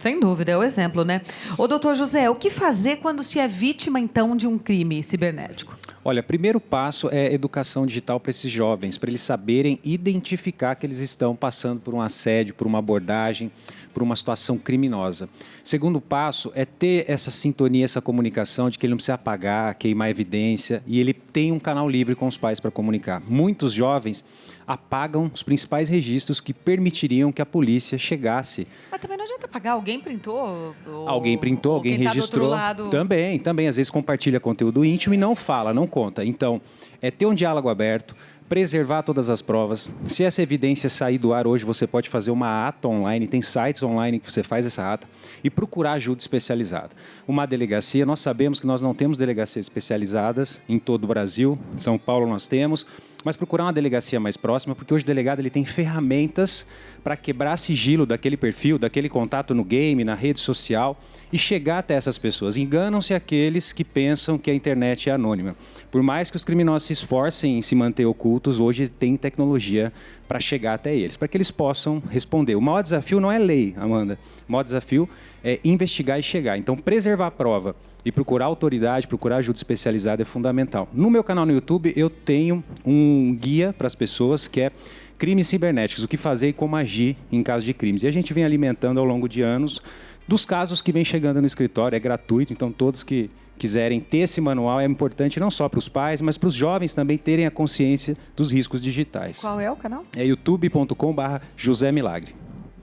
Sem dúvida, é o exemplo, né? Ô, doutor José, o que fazer quando se é vítima, então, de um crime cibernético? Olha, primeiro passo é educação digital para esses jovens, para eles saberem identificar que eles estão passando por um assédio, por uma abordagem, por uma situação criminosa. Segundo passo é ter essa sintonia, essa comunicação de que ele não precisa apagar, queimar evidência e ele tem um canal livre com os pais para comunicar. Muitos jovens apagam os principais registros que permitiriam que a polícia chegasse. Mas também não adianta apagar, alguém printou? Alguém printou, alguém registrou. Também, às vezes compartilha conteúdo íntimo e não fala, não conta. Então, é ter um diálogo aberto, preservar todas as provas. Se essa evidência sair do ar hoje, você pode fazer uma ata online, tem sites online que você faz essa ata e procurar ajuda especializada. Uma delegacia, nós sabemos que nós não temos delegacias especializadas em todo o Brasil, em São Paulo nós temos, mas procurar uma delegacia mais próxima, porque hoje o delegado ele tem ferramentas para quebrar sigilo daquele perfil, daquele contato no game, na rede social e chegar até essas pessoas. Enganam-se aqueles que pensam que a internet é anônima. Por mais que os criminosos se esforcem em se manter ocultos, hoje tem tecnologia para chegar até eles, para que eles possam responder. O maior desafio não é lei, Amanda. O maior desafio é investigar e chegar. Então, preservar a prova e procurar autoridade, procurar ajuda especializada é fundamental. No meu canal no YouTube, eu tenho um guia para as pessoas que é crimes cibernéticos, o que fazer e como agir em caso de crimes. E a gente vem alimentando ao longo de anos dos casos que vem chegando no escritório, é gratuito, então todos que quiserem ter esse manual é importante não só para os pais, mas para os jovens também terem a consciência dos riscos digitais. Qual é o canal? É youtube.com/José Milagre.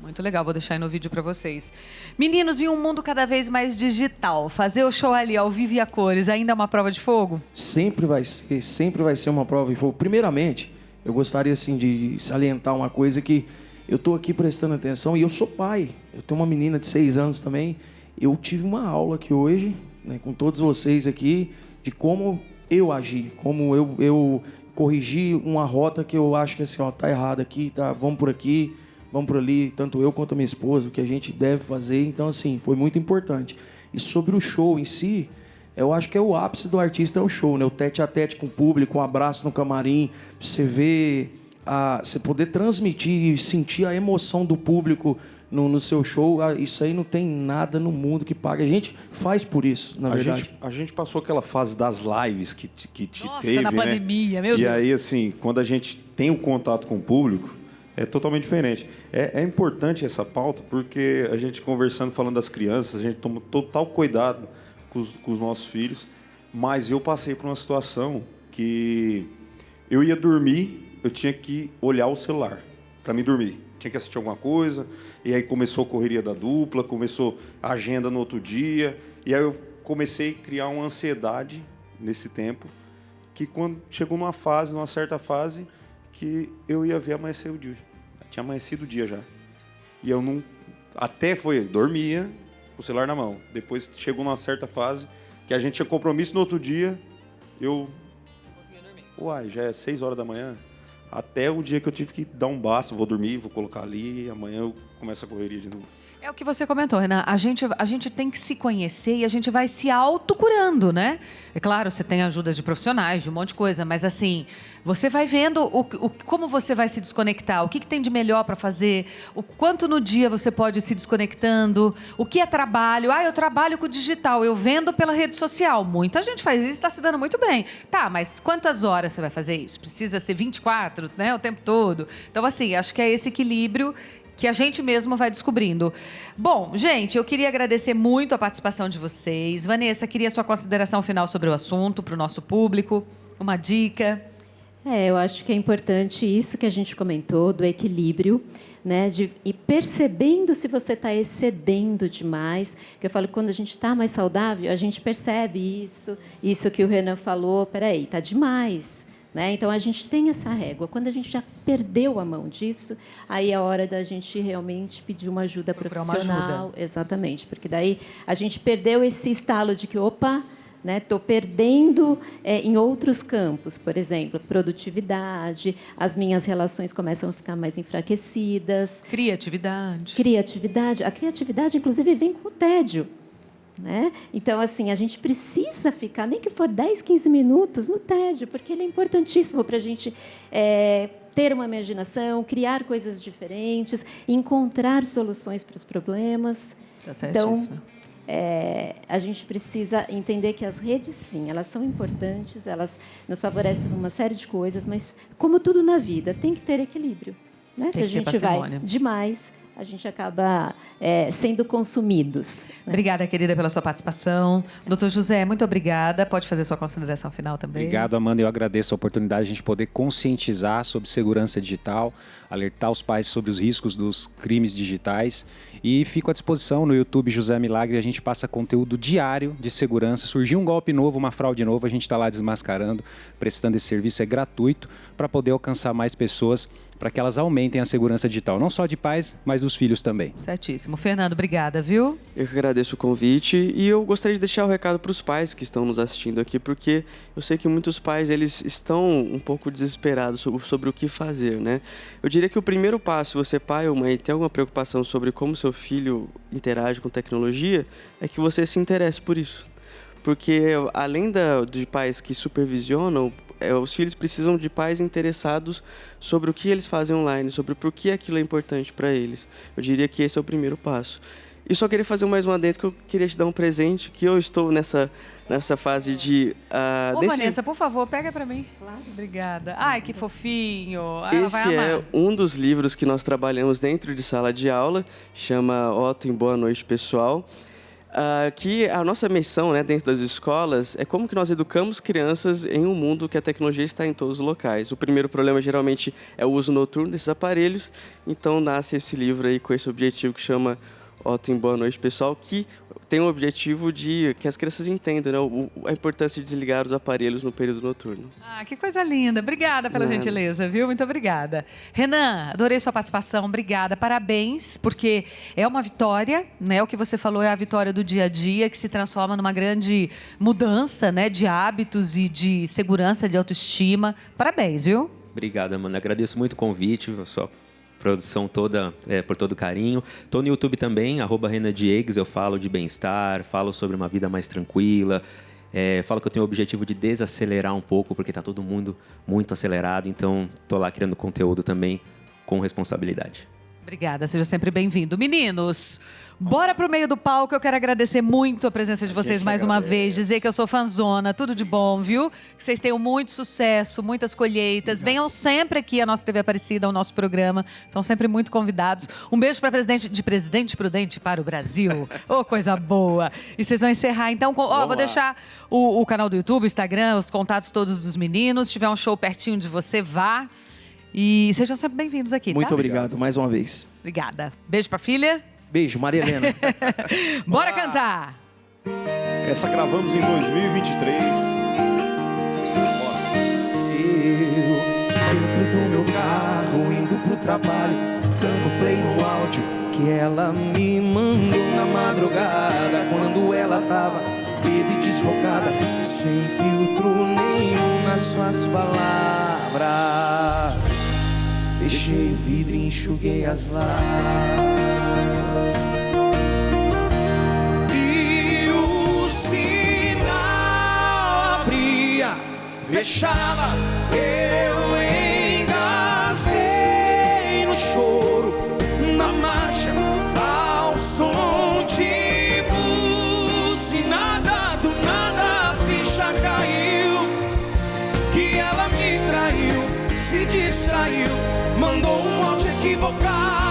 Muito legal, vou deixar aí no vídeo para vocês. Meninos, em um mundo cada vez mais digital, fazer o show ali ao vivo e a cores ainda é uma prova de fogo? Sempre vai ser uma prova de fogo. Primeiramente, eu gostaria assim de salientar uma coisa que eu estou aqui prestando atenção e eu sou pai. Eu tenho uma menina de 6 anos também. Eu tive uma aula aqui hoje, né, com todos vocês aqui, de como eu agi, como eu corrigi uma rota que eu acho que assim, ó, tá errada aqui, tá, vamos por aqui, vamos por ali, tanto eu quanto a minha esposa, o que a gente deve fazer. Então, assim, foi muito importante. E sobre o show em si, eu acho que é o ápice do artista, é o show, né? O tete-a-tete com o público, um abraço no camarim, você ver, você poder transmitir e sentir a emoção do público no seu show. Isso aí não tem nada no mundo que pague. A gente faz por isso, na verdade. A gente passou aquela fase das lives que Nossa, teve, na pandemia, meu Deus. E aí, assim, quando a gente tem o contato com o público, é totalmente diferente. É importante essa pauta porque a gente conversando, falando das crianças, a gente toma total cuidado com os nossos filhos, mas eu passei por uma situação que eu ia dormir, eu tinha que olhar o celular para me dormir. Tinha que assistir alguma coisa, e aí começou a correria da dupla, começou a agenda no outro dia, e aí eu comecei a criar uma ansiedade nesse tempo, que quando chegou numa certa fase, que eu ia ver amanhecer o dia. Tinha amanhecido o dia já. E eu não... dormia com o celular na mão. Depois chegou numa certa fase, que a gente tinha compromisso no outro dia, eu... Uai, já é 6 horas da manhã. Até o dia que eu tive que dar um basta, vou dormir, vou colocar ali, e amanhã eu começo a correria de novo. É o que você comentou, Renan. A gente tem que se conhecer e a gente vai se autocurando, né? É claro, você tem ajuda de profissionais, de um monte de coisa, mas assim, você vai vendo como você vai se desconectar, o que tem de melhor para fazer, o quanto no dia você pode ir se desconectando, o que é trabalho. Eu trabalho com o digital, eu vendo pela rede social. Muita gente faz isso, está se dando muito bem. Tá, mas quantas horas você vai fazer isso? Precisa ser 24, né? O tempo todo. Então, assim, acho que é esse equilíbrio que a gente mesmo vai descobrindo. Bom, gente, eu queria agradecer muito a participação de vocês. Vanessa, queria sua consideração final sobre o assunto, para o nosso público, uma dica. Eu acho que é importante isso que a gente comentou, do equilíbrio, né? E percebendo se você está excedendo demais. Que eu falo que quando a gente está mais saudável, a gente percebe isso que o Renan falou, peraí, está demais. Né? Então, a gente tem essa régua. Quando a gente já perdeu a mão disso, aí é hora da gente realmente pedir uma ajuda profissional. Uma ajuda. Exatamente, porque daí a gente perdeu esse estalo de que, opa, estou perdendo em outros campos, por exemplo, produtividade, as minhas relações começam a ficar mais enfraquecidas. Criatividade. A criatividade, inclusive, vem com o tédio. Né? Então, assim, a gente precisa ficar, nem que for 10, 15 minutos, no tédio, porque ele é importantíssimo para a gente ter uma imaginação, criar coisas diferentes, encontrar soluções para os problemas. Tá certíssimo. Então, a gente precisa entender que as redes, sim, elas são importantes, elas nos favorecem uma série de coisas, mas, como tudo na vida, tem que ter equilíbrio. Né? Se a gente vai demais, a gente acaba sendo consumidos. Né? Obrigada, querida, pela sua participação. Doutor José, muito obrigada. Pode fazer sua consideração final também. Obrigado, Amanda. Eu agradeço a oportunidade de a gente poder conscientizar sobre segurança digital, alertar os pais sobre os riscos dos crimes digitais. E fico à disposição no YouTube José Milagre. A gente passa conteúdo diário de segurança. Surgiu um golpe novo, uma fraude nova, a gente está lá desmascarando, prestando esse serviço. É gratuito para poder alcançar mais pessoas, para que elas aumentem a segurança digital. Não só de pais, mas dos filhos também. Certíssimo. Fernando, obrigada, viu? Eu que agradeço o convite e eu gostaria de deixar o recado para os pais que estão nos assistindo aqui, porque eu sei que muitos pais eles estão um pouco desesperados sobre o que fazer, né? Eu diria que o primeiro passo, se você pai ou mãe tem alguma preocupação sobre como seu filho interage com tecnologia, é que você se interesse por isso. Porque além de pais que supervisionam, os filhos precisam de pais interessados sobre o que eles fazem online, sobre por que aquilo é importante para eles. Eu diria que esse é o primeiro passo. E só queria fazer mais um adendo, que eu queria te dar um presente, que eu estou nessa fase de... Vanessa, por favor, pega para mim. Claro. Obrigada. Ai, que fofinho. Esse é um dos livros que nós trabalhamos dentro de sala de aula, chama Otto em Boa Noite, Pessoal. Que a nossa missão, né, dentro das escolas é como que nós educamos crianças em um mundo que a tecnologia está em todos os locais. O primeiro problema geralmente é o uso noturno desses aparelhos, então nasce esse livro aí com esse objetivo que chama Otto em Boa Noite, Pessoal, que tem o objetivo de que as crianças entendam, né, a importância de desligar os aparelhos no período noturno. Que coisa linda. Obrigada pela gentileza, viu? Muito obrigada. Renan, adorei sua participação. Obrigada. Parabéns, porque é uma vitória, né? O que você falou é a vitória do dia a dia, que se transforma numa grande mudança, né, de hábitos e de segurança, de autoestima. Parabéns, viu? Obrigado, Amanda. Agradeço muito o convite, sua produção toda, por todo o carinho. Estou no YouTube também, @RenanDiegues. Eu falo de bem-estar, falo sobre uma vida mais tranquila. Falo que eu tenho o objetivo de desacelerar um pouco, porque está todo mundo muito acelerado. Então, estou lá criando conteúdo também com responsabilidade. Obrigada, seja sempre bem-vindo. Meninos, bora pro meio do palco. Eu quero agradecer muito a presença de vocês mais uma vez. Dizer que eu sou fanzona, tudo de bom, viu? Que vocês tenham muito sucesso, muitas colheitas. Venham sempre aqui à nossa TV Aparecida, ao nosso programa. Estão sempre muito convidados. Um beijo para Presidente Prudente para o Brasil. Coisa boa. E vocês vão encerrar, então. Vou deixar o canal do YouTube, o Instagram, os contatos todos dos meninos. Se tiver um show pertinho de você, vá. E sejam sempre bem-vindos aqui, Muito obrigado, mais uma vez. Obrigada. Beijo pra filha. Beijo, Maria Helena. Bora cantar. Essa gravamos em 2023. Eu dentro do meu carro, indo pro trabalho, dando play no áudio que ela me mandou na madrugada, quando ela tava baby desfocada, sem filtro nenhum nas suas palavras. Fechei o vidro e enxuguei as lágrimas. E o sinal abria, fechava. Eu engasguei no choro, na marcha, ao som de buzinada. Do nada a ficha caiu, que ela me traiu, se distraiu, mandou um áudio equivocado.